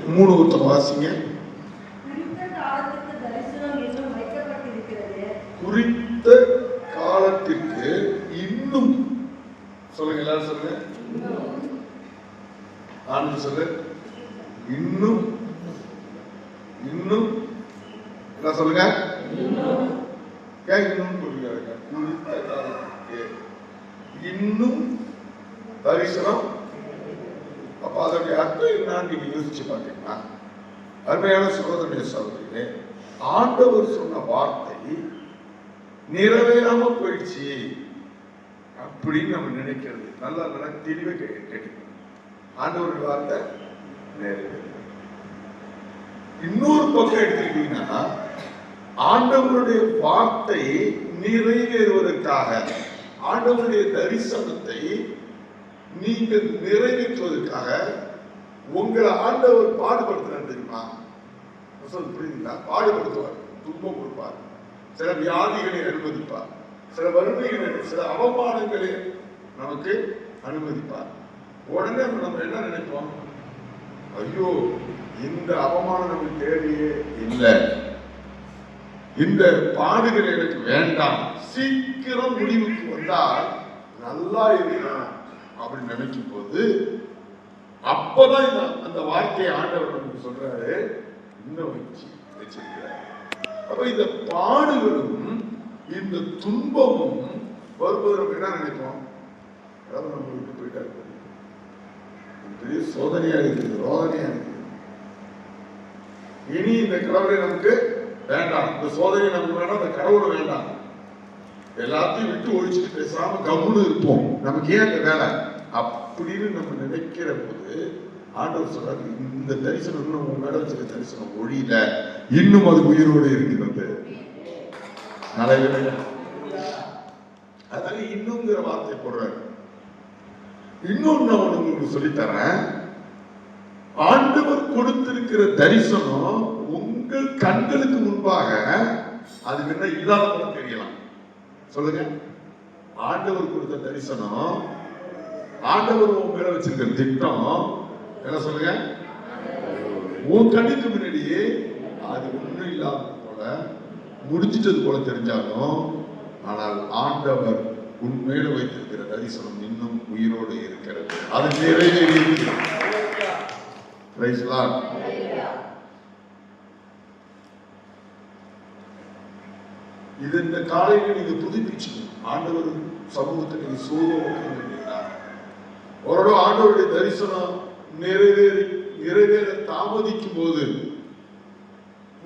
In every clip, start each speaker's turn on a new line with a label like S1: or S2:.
S1: 3 ஒருத்தர் வாசிங்க. குறித்த காலத்திற்கு இன்னும் சொல்லுங்க, எல்லாரும் சொல்லுங்க. ஆனந்த் சொல்லு. இன்னும் இன்னும் என்ன சொல்லுங்க? இன்னும் சொல்லுங்க. குறித்த காலத்திற்கு இன்னும் தரிசனம். அப்ப அதனுடைய அர்த்தம் என்னன்னு நீங்க யோசிச்சு பாத்தீங்கன்னா, அருமையான சகோதரனுடைய சகோதரிகளே, ஆண்டவர் சொன்ன வார்த்தை நிறைவேறாம போயிடுச்சு அப்படின்னு நம்ம நினைக்கிறது. நல்லா தெளிவா கேட்கணும். ஆண்டவருடைய வார்த்தை நிறைவேற. இன்னொரு பக்கம் எடுத்துக்கிட்டீங்கன்னா, ஆண்டவருடைய வார்த்தை நிறைவேறுவதற்காக, ஆண்டவருடைய தரிசனத்தை நீங்கள் நிறைவேற்றுவதற்காக உங்களை ஆண்டவர் பாடுபடுத்துறாரு. தெரியுமா? புரியுதுங்களா? பாடுபடுத்துவார், துன்பம் கொடுப்பார், சில வியாதிகளை அனுமதிப்பார், சில வறுமைகளை, சில அவமானங்களை நமக்கு அனுமதிப்பார். உடனே நம்ம என்ன நினைப்போம்? ஐயோ, இந்த அவமானம் நமக்கு தேவையே இல்லை, இந்த பாடுகள் எனக்கு வேண்டாம், சீக்கிரம் முடிவுக்கு வந்தால் நல்லா இருக்கணும் அப்படின்னு நினைக்கும் போது, அப்பதான் அந்த வார்த்தையை ஆண்டவர் நமக்கு சொல்றாரு, இன்னும் வச்சிருக்கிறார். அப்ப இந்த பாடுகளும் இந்த துன்பமும் வரும்போது நம்ம என்ன நினைப்போம்? நம்ம விட்டு போயிட்டாரு, பெரிய சோதனையா இருக்குது, ரோதனையா இருக்குது, இனி இந்த கடவுளை நமக்கு வேண்டாம், இந்த சோதனை நமக்கு வேண்டாம், இந்த கடவுளை வேண்டாம், எல்லாத்தையும் விட்டு ஒழிச்சுட்டு பேசாம கம்முன்னு இருப்போம், நமக்கு ஏன் இந்த வேலை அப்படின்னு நம்ம நினைக்கிற போது ஆண்டவர் சொல்றாரு, இந்த தரிசனம் இன்னும் உன் மேல வச்சிருக்க தரிசனம் ஒழியில, இன்னும் அது உயிரோடு இருக்கிறது. அதனால இன்னும்ங்கிற வார்த்தை போடுறாரு. இன்னொன்னு நான் உங்களுக்கு சொல்லித்தரேன். ஆண்டவர் கொடுத்திருக்கிற தரிசனம் உங்கள் கண்களுக்கு முன்பாக அது என்ன இல்லாத தெரியலாம். சொல்லுங்க, ஆண்டவர் கொடுத்த தரிசனம், ஆண்டவர் உன் மேல வச்சிருக்கிற திட்டம் என்ன சொல்லுங்க, உன் கண்ணுக்கு முன்னாடியே அது ஒண்ணும் இல்லாத போல முடிஞ்சிட்டது போல தெரிஞ்சாலும், ஆனால் ஆண்டவர் உன் மேல வைத்திருக்கிற தரிசனம் இன்னும் உயிரோடு இருக்கிறது, அது நிறைவேறி இருக்கிறது. இது இந்த காலையில நீங்க புதுப்பிச்சு ஆண்டவர் சமூகத்தை நீங்க சோதனை ஒரு ஆண்டவருடைய தரிசனம் நிறைவேற தாமதிக்கும் போது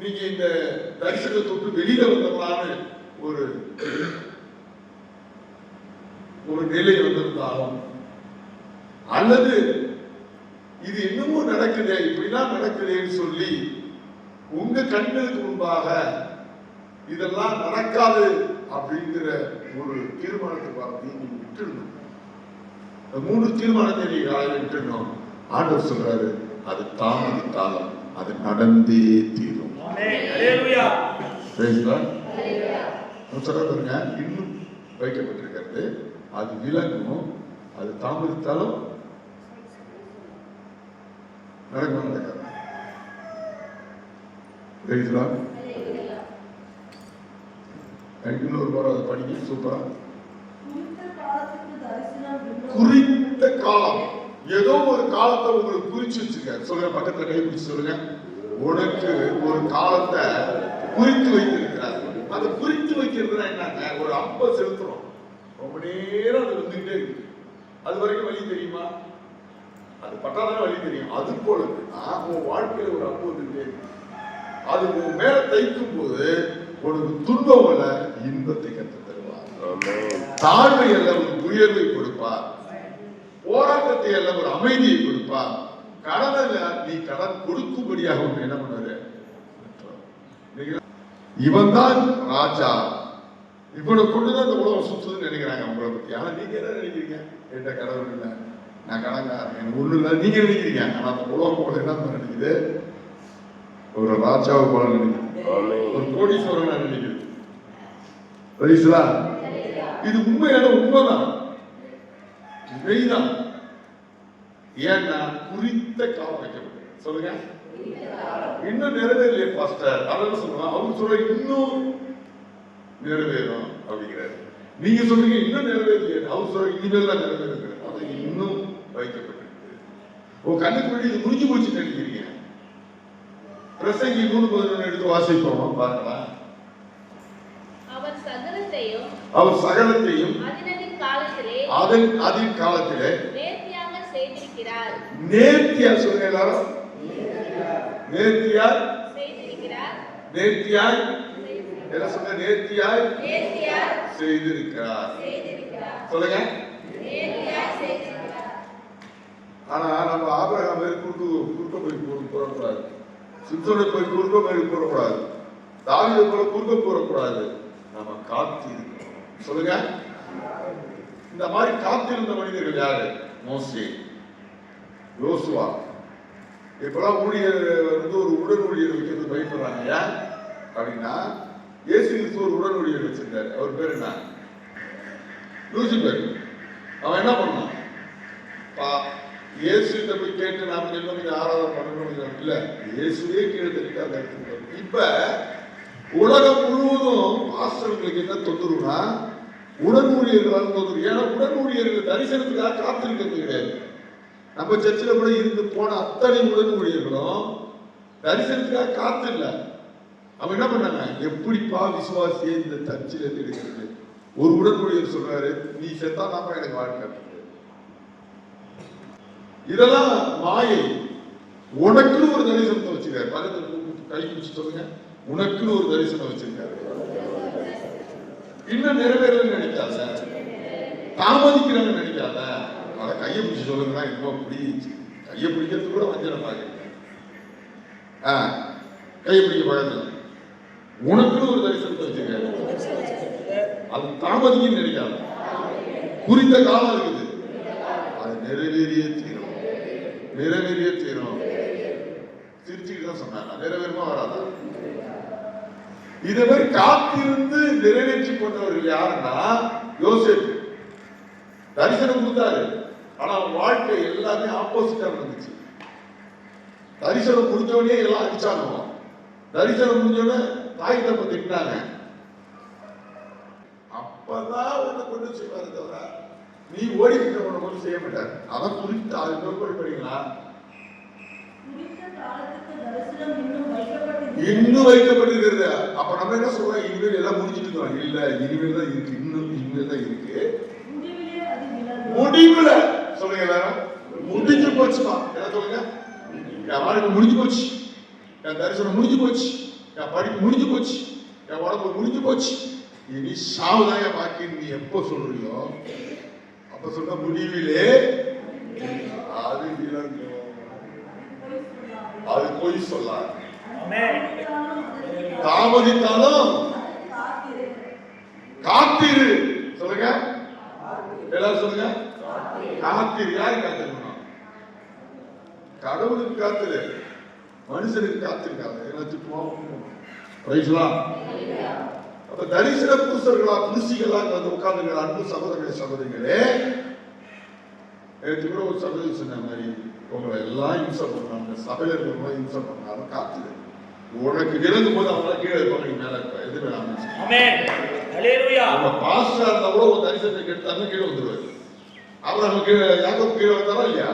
S1: நீங்க இந்த தரிசனத்தை விட்டு வெளியில வந்துடலான்னு ஒரு நிலை வந்திருந்தாலும், அல்லது இது இன்னமும் நடக்குது, இப்படிலாம் நடக்குதுன்னு சொல்லி உங்க கண்களுக்கு முன்பாக இதெல்லாம் நடக்காது அப்படிங்கிற ஒரு தீர்மானத்தை பார்த்து நீங்க விட்டுடணும். 3 தீர்மானத்தை நீங்க விட்டுடணும். ஆண்டவர் சொல்றாரு, அது தாமதித்தாலும் அது நடந்தே தீரும். சொல்றதுங்க, இன்னும் வைக்கப்பட்டிருக்கிறது, அது விலகும், அது தாமதித்தாலும் நடக்கும். இன்னொரு முறை அதை படிக்க சூப்பரா. குறித்த காலம், ஏதோ ஒரு காலத்தை உங்களுக்கு குறிச்சு வச்சிருக்க. சொல்லுங்க, பக்கத்துல கை பிடிச்சு சொல்லுங்க, உனக்கு ஒரு காலத்தை குறித்து வைத்திருக்கிறார். அதை குறித்து வைக்கிறதுனா என்னங்க, ஒரு அம்பை செலுத்துறோம், ரொம்ப நேரம் அது வந்துகிட்டே இருக்கு, அது வரைக்கும் வழி தெரியுமா? அது பட்டாதான் வழி தெரியும். அது போல உன் வாழ்க்கையில ஒரு அம்பு வந்துகிட்டே இருக்கு, அது உன் மேல தைக்கும் போது உனக்கு துன்பம் அல்ல இன்பத்தை கற்று தருவார், தாழ்மை அல்ல ஒரு உயர்வை கொடுப்பார், போராட்டத்தை அல்ல ஒரு அமைதியை கொடுப்பார், கடனை நீ கடன் கொடுக்கும்படியாக ஒன்று என்ன பண்ணாரு. இவன் தான் ராஜா, இவனை கொண்டுதான் இந்த உலகம் சுத்துதுன்னு நினைக்கிறாங்க உங்களை பத்தி. ஆனா நீங்க என்ன நினைக்கிறீங்க? என்கிட்ட கடவுள் இல்லை, நான் கடன்காரன், எனக்கு ஒண்ணு இல்லை நீங்க நினைக்கிறீங்க. ஆனா அந்த உலகம் போல என்ன நினைக்குது? ஒரு ராஜாவை போல நினைக்குது, ஒரு கோடீஸ்வரன் நினைக்குது. இது உண்மையான உண்மைதான், மெய்தான். ஏன்னா குறித்த காலம் வைக்கப்பட்டது. சொல்லுங்க. இன்னும் நிறைவேறலையே பாஸ்டர். அதான் சொல்லுவாங்க. அவங்க சொல்ற இன்னும் நிறைவேறும் அப்படிங்கிறாரு. நீங்க சொல்றீங்க இன்னும் நிறைவேறலையே. அவர் சொல்ற இனிமேல் தான் நிறைவேறுங்க. அது இன்னும் வைக்கப்பட்டிருக்கு. உங்க கண்ணுக்கு முன்னாடி இது முடிஞ்சு போச்சு நினைக்கிறீங்க. பிரசங்கி 3:11 எடுத்து வாசிப்போம் பார்க்கலாம். அவர் சகலத்தையும் அதன் காலத்திலே நேர்த்தியா சொல்லுங்க எல்லாரும். நேர்த்தியாய் என்ன சொல்ற? நேர்த்தியாய் செய்திருக்கிறார் சொல்லுங்க. ஆனா நம்ம ஆபிரகாம் குறுக்க போய் கூறக்கூடாது. சிம்சோனை போய் குறுக்க போய் கூறக்கூடாது. தாவீதை போல குறுக்க கூறக்கூடாது. நம்ம காத்திருக்கணும் சொல்லுங்க. இந்த மாதிரி காத்திருந்த மனிதர்கள் யாரு? மோசே, யோசுவா. இப்பெல்லாம் ஊழியர் ஒரு உடன் ஊழியர் வைக்கிறது பயப்படுறாங்க. ஏன் அப்படின்னா இயேசு கிறிஸ்து ஒரு உடன் ஊழியர் வச்சிருக்காரு. அவர் பேர் என்ன? லூசிபர். அவன் என்ன பண்ணான்? இயேசுகிட்ட போய் கேட்டு நாம கொஞ்சம் ஆராதனை பண்ணணும் இல்ல, இயேசுவே கீழே தெரிவிக்காத. இப்ப உலகம் முழுவதும் பாஸ்டர்களுக்கு என்ன தொந்தரவுனா உடன் ஊழியர்களால் தொந்தரவு. ஏன்னா உடன் ஊழியர்கள் தரிசனத்துக்காக காத்திருக்கிறது கிடையாது. நம்ம சர்ச்சில் கூட இருந்து போன அத்தனை உடன் ஊழியர்களும் தரிசனத்துக்காக காத்து இல்லை. அவங்க என்ன பண்ணாங்க? எப்படிப்பா விசுவாசியை இந்த சர்ச்சில் இருந்து எடுக்கிறது? ஒரு உடன் ஊழியர் சொல்றாரு, நீ செத்தா தான் எனக்கு வாழ்க்கை. இதெல்லாம் மாயை. உனக்குன்னு ஒரு தரிசனத்தை வச்சிருக்காரு. பக்கத்துல கை பிடிச்சு சொல்லுங்க. உனக்குன்னு ஒரு தரிசனம் வச்சிருக்காரு. இன்னும் நிறைவேறலன்னு நினைக்காத, தாமதிக்கிறான்னு நினைக்காத. அதை கையை பிடிச்சி சொல்லுங்கன்னா இன்னும் பிடிச்சி கையை பிடிக்கிறது கூட வஞ்சனை பாக்குறீங்க. கையை பிடிக்க பழகல. உனக்குன்னு ஒரு தரிசனத்தை வச்சிருக்காரு. அது தாமதிக்குன்னு நினைக்காத. குறித்த காலம் இருக்குது. அது நிறைவேறியே தீரும். நிறைவேறியே தீரும். திருச்சிக்கு தான் சொன்னாங்க. நிறைவேறுமா வராதா? இதை மாதிரி காத்திருந்து நிறைவேற்றி கொண்டவர்கள் யாருன்னா யோசேப்பு. தரிசனம் கொடுத்தாரு. ஆனா வாழ்க்கை எல்லாமே ஆப்போசிட்டா இருந்துச்சு. தரிசனம் முடிஞ்சவனே எல்லாம் அடிச்சாங்க. தரிசனம் முடிஞ்சவனே தாய் தப்ப திட்டாங்க. அப்பதான் உன்னை கொண்டு செய்வாரு தவிர நீ ஓடிக்கிட்ட உன்னை கொண்டு செய்ய மாட்டாரு. அதான் குறித்து அது படிக்கிறீங்களா? இன்னும் வைக்கப்பட்டிருக்கிறது. அப்ப நம்ம என்ன சொல்றோம்? இனிமேல் எல்லாம் முடிஞ்சிட்டு இருக்கோம். இல்ல, இனிமேல் தான் இருக்கு. இன்னும் இனிமேல் தான் இருக்கு. முடிவுல சொல்லுங்க எல்லாரும். முடிஞ்சு போச்சுமா. என்ன சொல்லுங்க? என் வாழ்க்கை முடிஞ்சு போச்சு. என் தரிசனம் முடிஞ்சு போச்சு. என் படிப்பு முடிஞ்சு போச்சு. என் உடம்பு முடிஞ்சு போச்சு. இனி சாவுதாய பாக்கி. நீ எப்ப சொல்றியோ அப்ப சொல்ற முடிவிலே அது இறங்கும். அது போய் சொல்லாது. தாமதித்தாலும் காத்திரு சொல்லுங்க. எல்லாரும் சொல்லுங்க. காத்திரு. யாரு காத்திருக்கணும்? கடவுளுக்கு காத்திரு. மனுஷனுக்கு காத்திருக்காது. என்ன திட்டுவோம்? அப்ப தரிசன புருஷர்களா புருஷிகளா உட்கார்ந்து அன்பு சகோதரர்களே சகோதரிகளே, நேற்று கூட ஒரு சகோதரி சொன்ன மாதிரி உங்களை எல்லாம் இம்சை பண்ணாங்க. சபையில இருக்கிறவங்க இம்சை பண்ணாலும் காத்துது. உனக்கு இறங்கும் போது அவங்கள கீழே இருப்பாங்க. மேல இருப்ப எது வேணாம். பாஸ்டா இருந்தா கூட ஒரு தரிசனத்தை கெடுத்தாங்க கீழே வந்துருவாரு. அவர் நம்ம கீழே யாக்கோ கீழே வந்தாரா இல்லையா?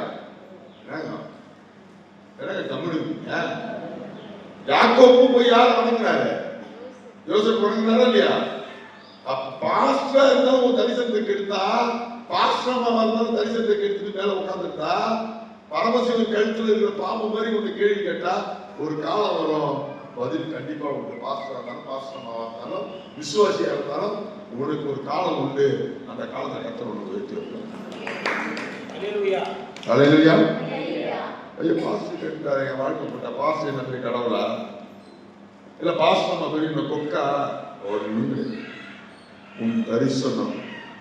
S1: தமிழ் யாக்கோப்பு போய் யார் வணங்குறாரு? யோசனை வணங்குறாரா இல்லையா? பாஸ்டா இருந்தா ஒரு தரிசனத்தை கெடுத்தா, பாஸ்டமா இருந்தாலும் தரிசனத்தை கெடுத்துட்டு மேல உட்காந்துருந்தா, பரமசிவன் கழுத்துல இருக்கிற பாம்பு மாதிரி ஒன்று கேள்வி கேட்டா ஒரு காலம் வரும். பதில் கண்டிப்பா உண்டு. பாஸ்டரா இருந்தாலும் பாஸ்டமா இருந்தாலும் விசுவாசியா இருந்தாலும் உனக்கு ஒரு காலம் உண்டு. அந்த காலத்தை கர்த்தர் உனக்கு வைத்து வைப்பார். அல்லேலூயா. ஐயோ பாஸ்டர் கேட்டாரு, என் வாழ்க்கை போட்டா பாஸ்டர் என்ன பெரிய கடவுளா? இல்ல பாஸ்டமா பெரிய கொக்கா? ஒரு நிமிடம். உன் தரிசனம்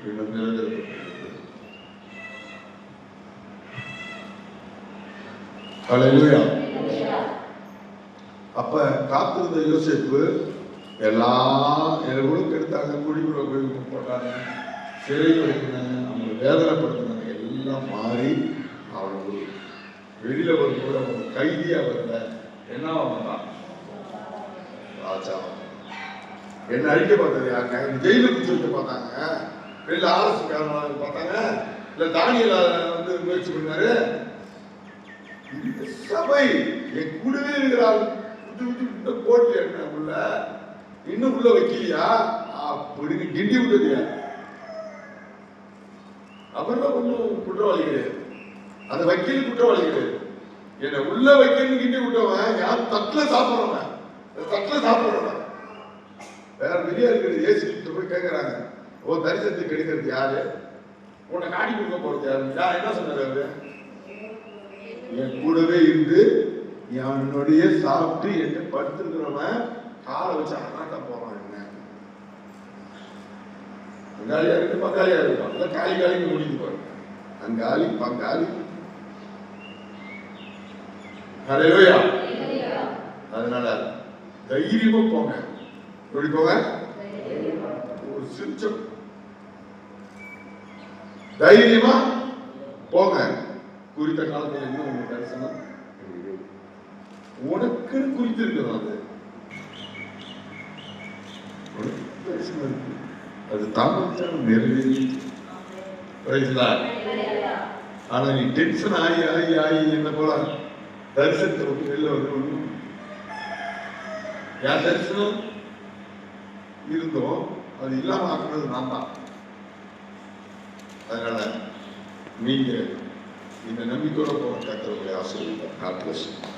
S1: இன்னும் நிறைவேறப்பட்டிருக்கிறது. அல்லேலூயா. அப்ப காத்திருந்த யோசேப்பு எல்லாம் எவ்வளவு எடுத்தாங்க. குடிக்குள்ள போய் போட்டாங்க, சிறை வைக்கிறாங்க, அவங்களை வேதனைப்படுத்தினாங்க. எல்லாம் மாறி அவனுக்கு வெளியில வரும்போது அவங்க கைதியா வரல, என்ன ஆகலாம்? ராஜா. என்ன அழிக்க பார்த்தது யாருங்க? ஜெயில பிடிச்சி வைக்க பார்த்தாங்க, வெளில ஆலோசனை பார்த்தாங்க, இல்ல தானியல வந்து முயற்சி பண்ணாரு. இந்த சபை என் கூடவே இருக்கிறாள், போட்டு என்ன உள்ள இன்னும் உள்ள வைக்கலையா அப்படின்னு கிண்டி விட்டது. அவர்லாம் ஒன்றும் குற்றவாளி கிடையாது, அந்த வக்கீல் குற்றவாளி கிடையாது. என்ன உள்ள வைக்கணும் கிண்டி விட்டவன் யார்? தட்டுல சாப்பிடுறவன், தட்டுல சாப்பிடுறவன் வேற வெளியா இருக்கிறது. ஏசு போய் கேட்கறாங்க, ஓ தரிசனத்தை கிடைக்கிறது யாரு? உன்னை காட்டி கொடுக்க போறது யாரு? நான் என்ன சொன்னாரு? என் கூடவே இருந்து என்னுடைய சாப்பிட்டு என்ன படுத்துருக்கிறவன் காலை வச்சு அண்ணாட்ட போறான். என்ன பங்காளியா இருக்கு, பங்காளியா இருப்பான், இல்ல காலி காலின்னு முடிஞ்சு பாருங்க. அங்காளி பங்காளி. ஹல்லேலூயா. அதனால தைரியமா போங்க. எப்படி போங்க? ஒரு சிரிச்சம் தைரியமா போங்க. குறித்த காலத்துல இன்னும் உங்க தரிசனம் உனக்கு குறித்திருக்கிறது. தரிசனம் இருக்கு, அது தாமதம் நிறைவேறி. ஆனா நீ டென்ஷன் ஆகி ஆகி ஆகி என்ன போல தரிசனத்தை விட்டு வெளில வந்து என் தரிசனம் இருந்தோம், அது இல்லாம ஆக்குறது நான் தான். அதனால நீங்க இந்த நம்பிக்கையோட போற கர்த்தருடைய ஆசீர்வாதம். God bless you.